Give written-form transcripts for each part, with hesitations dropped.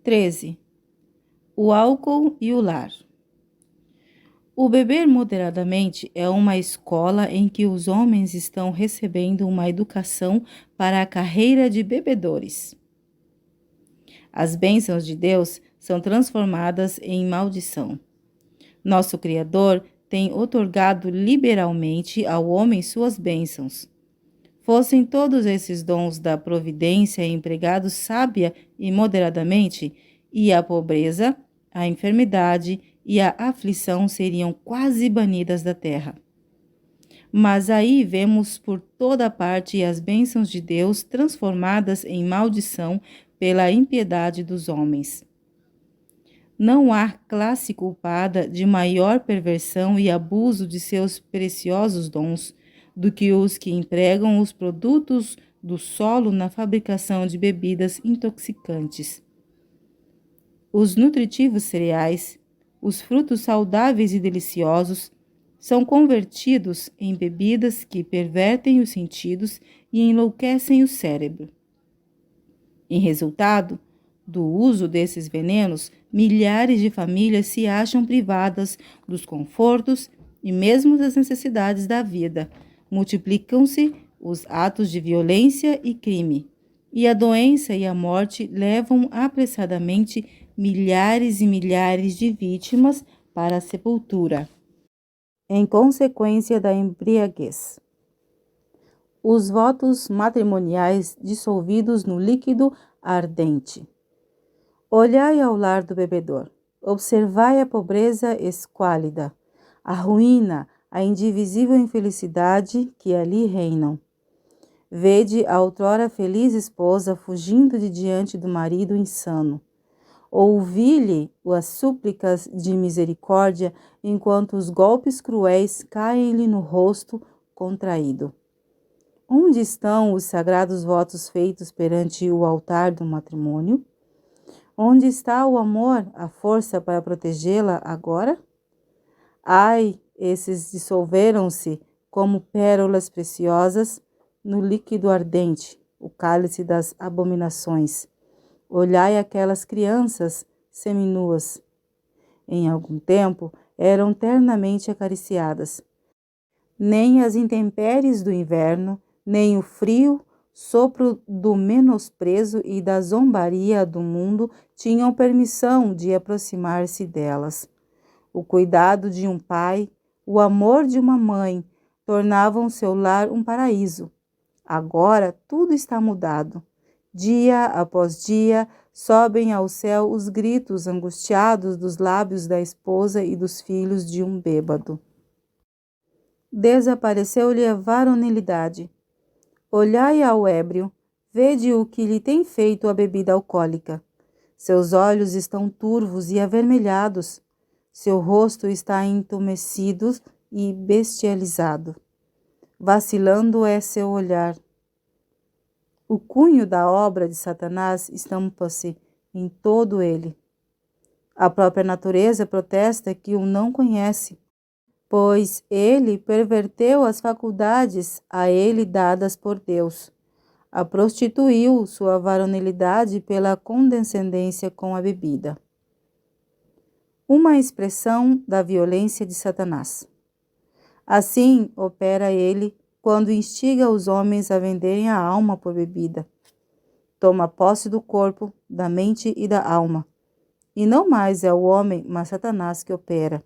13. O álcool e o lar. O beber moderadamente é uma escola em que os homens estão recebendo uma educação para a carreira de bebedores. As bênçãos de Deus são transformadas em maldição. Nosso Criador tem outorgado liberalmente ao homem suas bênçãos. Fossem todos esses dons da providência empregados sábia e moderadamente, e a pobreza, a enfermidade e a aflição seriam quase banidas da terra. Mas aí vemos por toda parte as bênçãos de Deus transformadas em maldição pela impiedade dos homens. Não há classe culpada de maior perversão e abuso de seus preciosos dons do que os que empregam os produtos do solo na fabricação de bebidas intoxicantes. Os nutritivos cereais, os frutos saudáveis e deliciosos, são convertidos em bebidas que pervertem os sentidos e enlouquecem o cérebro. Em resultado do uso desses venenos, milhares de famílias se acham privadas dos confortos e mesmo das necessidades da vida. Multiplicam-se os atos de violência e crime, e a doença e a morte levam apressadamente milhares e milhares de vítimas para a sepultura, em consequência da embriaguez. Os votos matrimoniais dissolvidos no líquido ardente. Olhai ao lar do bebedor, observai a pobreza esquálida, a ruína, a indivisível infelicidade que ali reinam. Vede a outrora feliz esposa fugindo de diante do marido insano. Ouvi-lhe as súplicas de misericórdia, enquanto os golpes cruéis caem-lhe no rosto contraído. Onde estão os sagrados votos feitos perante o altar do matrimônio? Onde está o amor, a força para protegê-la agora? Ai, esses dissolveram-se como pérolas preciosas no líquido ardente, o cálice das abominações. Olhai aquelas crianças seminuas. Em algum tempo eram ternamente acariciadas. Nem as intempéries do inverno, nem o frio, sopro do menosprezo e da zombaria do mundo tinham permissão de aproximar-se delas. O cuidado de um pai, o amor de uma mãe, tornavam seu lar um paraíso. Agora tudo está mudado. Dia após dia, sobem ao céu os gritos angustiados dos lábios da esposa e dos filhos de um bêbado. Desapareceu-lhe a varonilidade. Olhai ao ébrio, vede o que lhe tem feito a bebida alcoólica. Seus olhos estão turvos e avermelhados. Seu rosto está entumecido e bestializado. Vacilando é seu olhar. O cunho da obra de Satanás estampa-se em todo ele. A própria natureza protesta que o não conhece, pois ele perverteu as faculdades a ele dadas por Deus. A prostituiu sua varonilidade pela condescendência com a bebida. Uma expressão da violência de Satanás. Assim opera ele quando instiga os homens a venderem a alma por bebida. Toma posse do corpo, da mente e da alma. E não mais é o homem, mas Satanás que opera.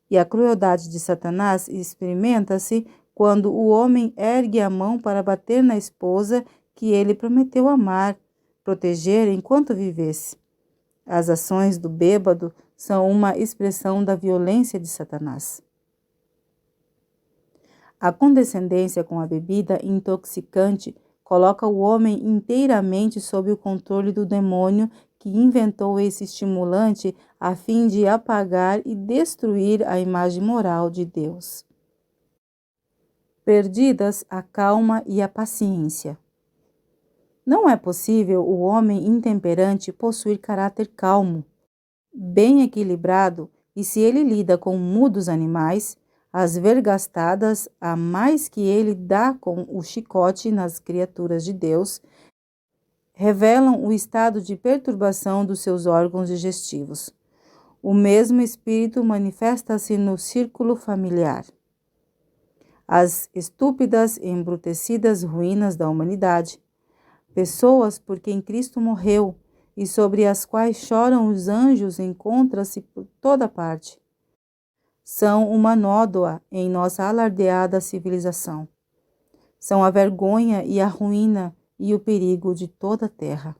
E a crueldade de Satanás experimenta-se quando o homem ergue a mão para bater na esposa que ele prometeu amar, proteger enquanto vivesse. As ações do bêbado são uma expressão da violência de Satanás. A condescendência com a bebida intoxicante coloca o homem inteiramente sob o controle do demônio que inventou esse estimulante a fim de apagar e destruir a imagem moral de Deus. Perdidas a calma e a paciência. Não é possível o homem intemperante possuir caráter calmo, bem equilibrado, e se ele lida com mudos animais, as vergastadas a mais que ele dá com o chicote nas criaturas de Deus, revelam o estado de perturbação dos seus órgãos digestivos. O mesmo espírito manifesta-se no círculo familiar. As estúpidas e embrutecidas ruínas da humanidade, pessoas por quem Cristo morreu e sobre as quais choram os anjos, encontram-se por toda parte. São uma nódoa em nossa alardeada civilização. São a vergonha e a ruína e o perigo de toda a terra.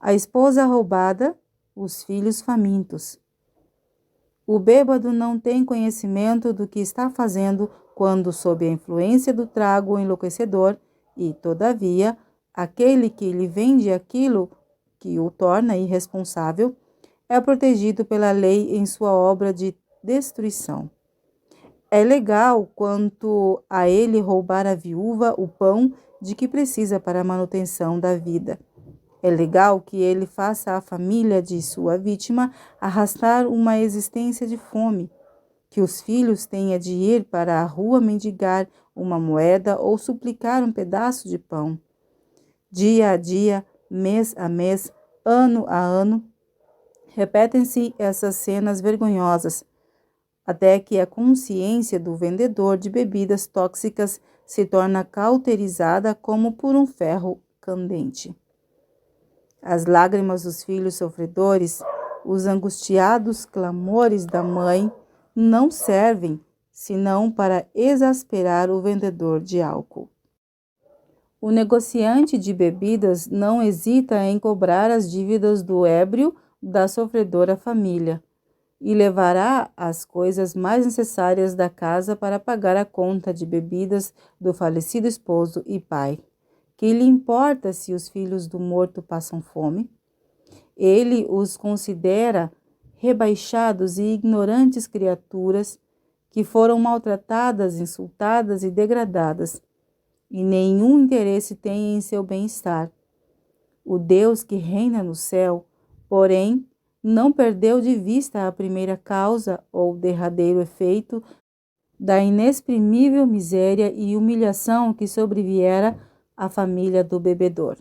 A esposa roubada, os filhos famintos. O bêbado não tem conhecimento do que está fazendo quando, sob a influência do trago enlouquecedor, e, todavia, aquele que lhe vende aquilo que o torna irresponsável é protegido pela lei em sua obra de destruição. É legal quanto a ele roubar à viúva o pão de que precisa para a manutenção da vida. É legal que ele faça a família de sua vítima arrastar uma existência de fome, que os filhos tenham de ir para a rua mendigar uma moeda ou suplicar um pedaço de pão. Dia a dia, mês a mês, ano a ano, repetem-se essas cenas vergonhosas, até que a consciência do vendedor de bebidas tóxicas se torna cauterizada como por um ferro candente. As lágrimas dos filhos sofredores, os angustiados clamores da mãe, não servem senão para exasperar o vendedor de álcool. O negociante de bebidas não hesita em cobrar as dívidas do ébrio da sofredora família e levará as coisas mais necessárias da casa para pagar a conta de bebidas do falecido esposo e pai. Que lhe importa se os filhos do morto passam fome? Ele os considera rebaixados e ignorantes criaturas que foram maltratadas, insultadas e degradadas, e nenhum interesse tem em seu bem-estar. O Deus que reina no céu, porém, não perdeu de vista a primeira causa ou derradeiro efeito da inexprimível miséria e humilhação que sobreviera à família do bebedor.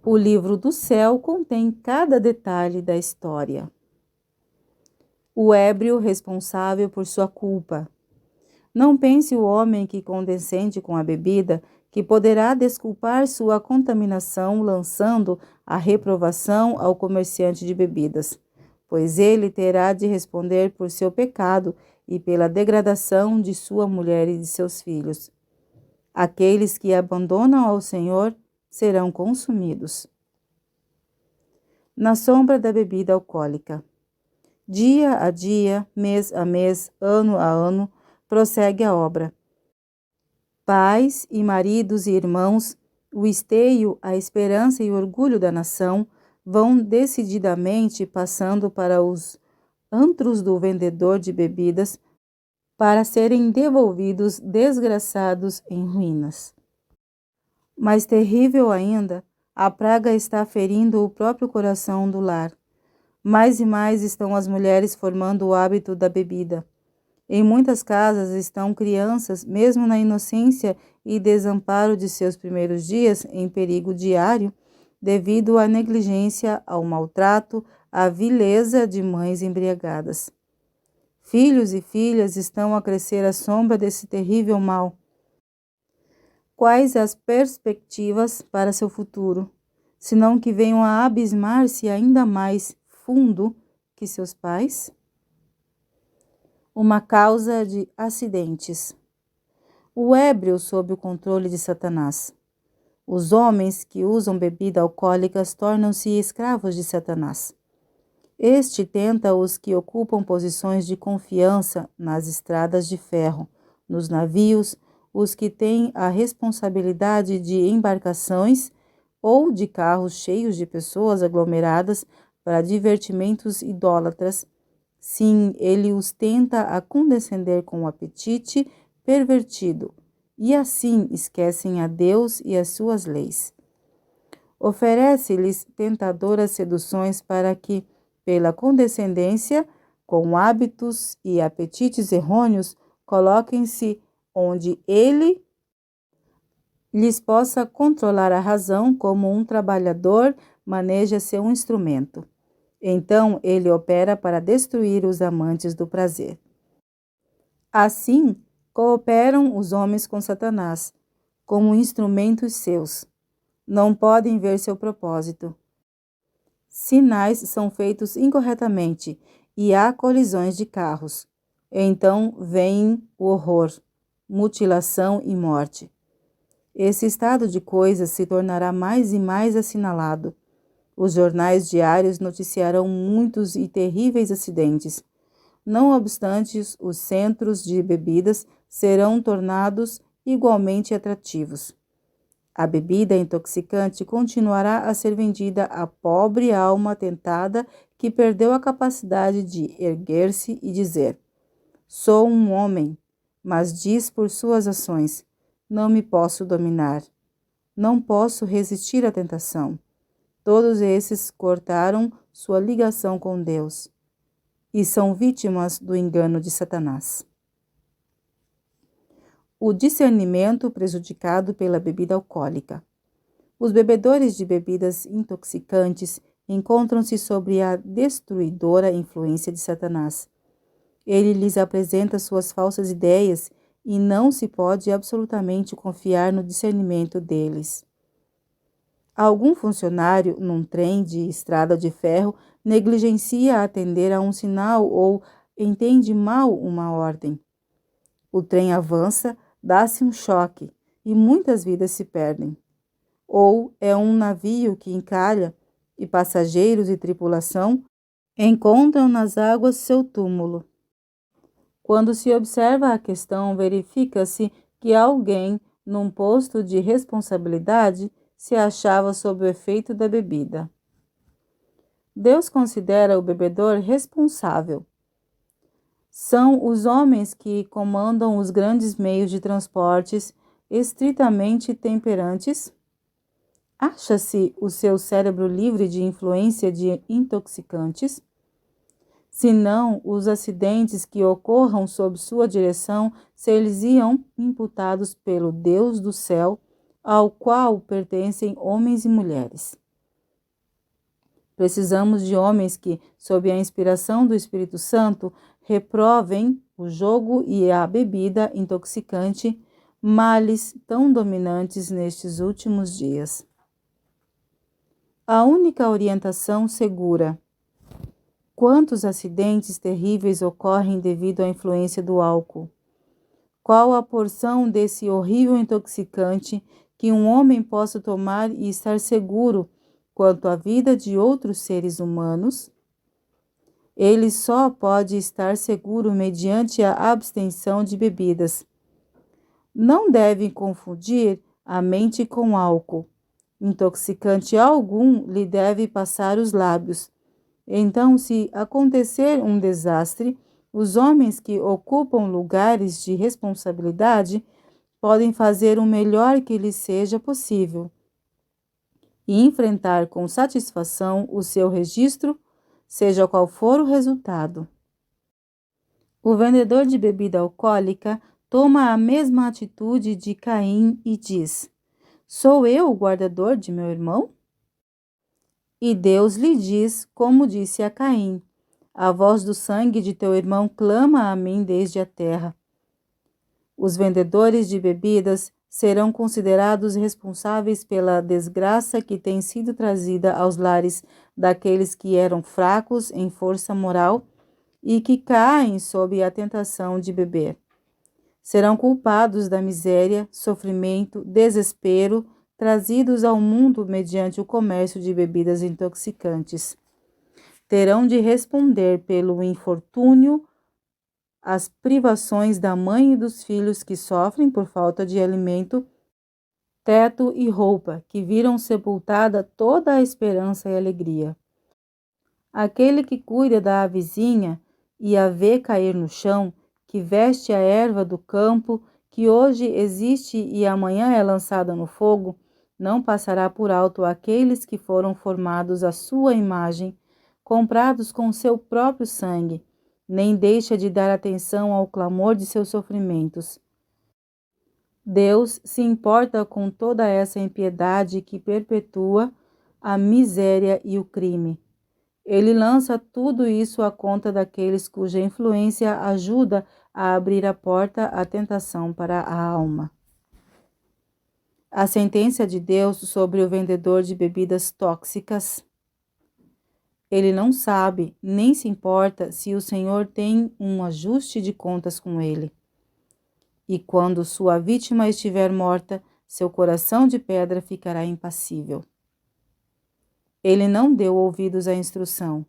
O livro do céu contém cada detalhe da história. O ébrio responsável por sua culpa. Não pense o homem que condescende com a bebida que poderá desculpar sua contaminação lançando a reprovação ao comerciante de bebidas, pois ele terá de responder por seu pecado e pela degradação de sua mulher e de seus filhos. Aqueles que abandonam ao Senhor serão consumidos. Na sombra da bebida alcoólica. Dia a dia, mês a mês, ano a ano, prossegue a obra. Pais e maridos e irmãos, o esteio, a esperança e o orgulho da nação vão decididamente passando para os antros do vendedor de bebidas para serem devolvidos desgraçados em ruínas. Mais terrível ainda, a praga está ferindo o próprio coração do lar. Mais e mais estão as mulheres formando o hábito da bebida. Em muitas casas estão crianças, mesmo na inocência e desamparo de seus primeiros dias, em perigo diário, devido à negligência, ao maltrato, à vileza de mães embriagadas. Filhos e filhas estão a crescer à sombra desse terrível mal. Quais as perspectivas para seu futuro, senão que venham a abismar-se ainda mais fundo que seus pais? Uma causa de acidentes. O ébrio sob o controle de Satanás. Os homens que usam bebida alcoólicas tornam-se escravos de Satanás. Este tenta os que ocupam posições de confiança nas estradas de ferro, nos navios, os que têm a responsabilidade de embarcações ou de carros cheios de pessoas aglomeradas para divertimentos idólatras. Sim, ele os tenta a condescender com o apetite pervertido, e assim esquecem a Deus e as suas leis. Oferece-lhes tentadoras seduções para que, pela condescendência, com hábitos e apetites errôneos, coloquem-se onde ele lhes possa controlar a razão como um trabalhador maneja seu instrumento. Então ele opera para destruir os amantes do prazer. Assim, cooperam os homens com Satanás, como instrumentos seus. Não podem ver seu propósito. Sinais são feitos incorretamente e há colisões de carros. Então vem o horror, mutilação e morte. Esse estado de coisas se tornará mais e mais assinalado. Os jornais diários noticiarão muitos e terríveis acidentes. Não obstante, os centros de bebidas serão tornados igualmente atrativos. A bebida intoxicante continuará a ser vendida à pobre alma tentada que perdeu a capacidade de erguer-se e dizer: sou um homem, mas diz por suas ações: não me posso dominar. Não posso resistir à tentação. Todos esses cortaram sua ligação com Deus e são vítimas do engano de Satanás. O discernimento prejudicado pela bebida alcoólica. Os bebedores de bebidas intoxicantes encontram-se sob a destruidora influência de Satanás. Ele lhes apresenta suas falsas ideias e não se pode absolutamente confiar no discernimento deles. Algum funcionário num trem de estrada de ferro negligencia atender a um sinal ou entende mal uma ordem. O trem avança, dá-se um choque e muitas vidas se perdem. Ou é um navio que encalha e passageiros e tripulação encontram nas águas seu túmulo. Quando se observa a questão, verifica-se que alguém, num posto de responsabilidade, se achava sob o efeito da bebida. Deus considera o bebedor responsável. São os homens que comandam os grandes meios de transportes estritamente temperantes? Acha-se o seu cérebro livre de influência de intoxicantes? Se não, os acidentes que ocorram sob sua direção ser-lhes-iam imputados pelo Deus do céu, ao qual pertencem homens e mulheres. Precisamos de homens que, sob a inspiração do Espírito Santo, reprovem o jogo e a bebida intoxicante, males tão dominantes nestes últimos dias. A única orientação segura. Quantos acidentes terríveis ocorrem devido à influência do álcool? Qual a porção desse horrível intoxicante que um homem possa tomar e estar seguro quanto à vida de outros seres humanos? Ele só pode estar seguro mediante a abstenção de bebidas. Não devem confundir a mente com álcool. Intoxicante algum lhe deve passar os lábios. Então, se acontecer um desastre, os homens que ocupam lugares de responsabilidade podem fazer o melhor que lhes seja possível e enfrentar com satisfação o seu registro, seja qual for o resultado. O vendedor de bebida alcoólica toma a mesma atitude de Caim e diz: sou eu o guardador de meu irmão? E Deus lhe diz, como disse a Caim: a voz do sangue de teu irmão clama a mim desde a terra. Os vendedores de bebidas serão considerados responsáveis pela desgraça que tem sido trazida aos lares daqueles que eram fracos em força moral e que caem sob a tentação de beber. Serão culpados da miséria, sofrimento, desespero, trazidos ao mundo mediante o comércio de bebidas intoxicantes. Terão de responder pelo infortúnio, as privações da mãe e dos filhos que sofrem por falta de alimento, teto e roupa, que viram sepultada toda a esperança e alegria. Aquele que cuida da vizinha e a vê cair no chão, que veste a erva do campo, que hoje existe e amanhã é lançada no fogo, não passará por alto aqueles que foram formados à sua imagem, comprados com seu próprio sangue, nem deixa de dar atenção ao clamor de seus sofrimentos. Deus se importa com toda essa impiedade que perpetua a miséria e o crime. Ele lança tudo isso à conta daqueles cuja influência ajuda a abrir a porta à tentação para a alma. A sentença de Deus sobre o vendedor de bebidas tóxicas. Ele não sabe, nem se importa se o Senhor tem um ajuste de contas com ele. E quando sua vítima estiver morta, seu coração de pedra ficará impassível. Ele não deu ouvidos à instrução.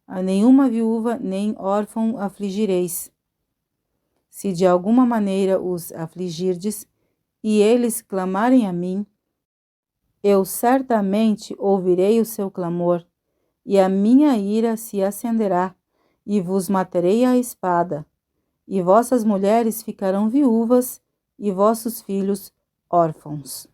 A nenhuma viúva nem órfão afligireis. Se de alguma maneira os afligirdes, e eles clamarem a mim, eu certamente ouvirei o seu clamor, e a minha ira se acenderá, e vos matarei à espada, e vossas mulheres ficarão viúvas, e vossos filhos órfãos.